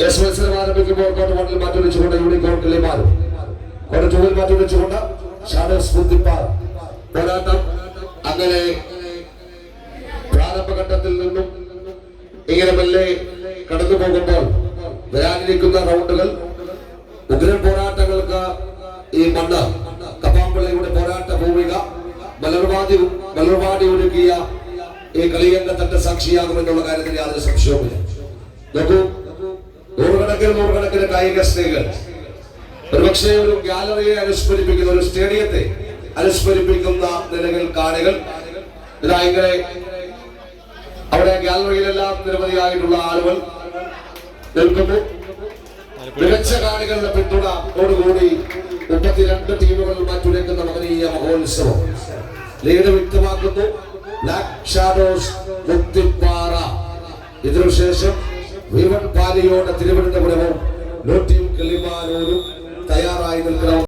മത്സരം ആരംഭിക്കുമ്പോൾ കോട്ട വണ്ണിൽ മാറ്റിവെച്ചുകൊണ്ട് യൂണിക്കോൺ കിളിമാരും കോട്ട ടൂവിൽ മാറ്റിവെച്ചുകൊണ്ട് ഷാഡോസ് കുത്തിപ്പാറ പോരാട്ടം അങ്ങനെ പ്രാരംഭഘട്ടത്തിൽ നിന്നും ഇങ്ങനെ മെല്ലെ കടന്നു പോകുമ്പോൾ വരാനിരിക്കുന്ന റൗണ്ടുകൾ ഉഗ്രൻ പോരാട്ടങ്ങൾക്ക് ഈ മണ്ണ് കപ്പാമ്പള്ളിയുടെ പോരാട്ട ഭൂമിക മലർവാടി ഒരുക്കിയ ഈ കളിയംഗത്തട്ട് സാക്ഷിയാകുമെന്നുള്ള കാര്യത്തിൽ യാതൊരു സംശയവുമില്ല. നോക്കൂ, നൂറുകണക്കിന് കായിക സ്ത്രീകൾ ഒരുപക്ഷെ ഒരു ഗാലറിയെ അനുസ്മരിപ്പിക്കുന്ന ഒരു സ്റ്റേഡിയത്തെ അനുസ്മരിപ്പിക്കുന്ന നിലകൾ കാണികൾ ഇതായിങ്ങനെ അവിടെ ഗാലറിയിലെല്ലാം നിരവധിയായിട്ടുള്ള ആളുകൾ നിൽക്കുന്നു. മികച്ച കാണികളുടെ പിന്തുണയോടുകൂടി 32 ടീമുകൾ മാറ്റുരയ്ക്കുന്ന മകനീയ മഹോത്സവം ലീഡ് വ്യക്തമാക്കുന്നു. ബ്ലാക്ക് ഷാഡോസ് കുത്തിപ്പാറ. ഇതിനുശേഷം വിവൻ പാലിയോടെ തിരുവനന്തപുരവും ലോട്ടിയും കിളിമാനൂരും തയ്യാറായി നിൽക്കണം.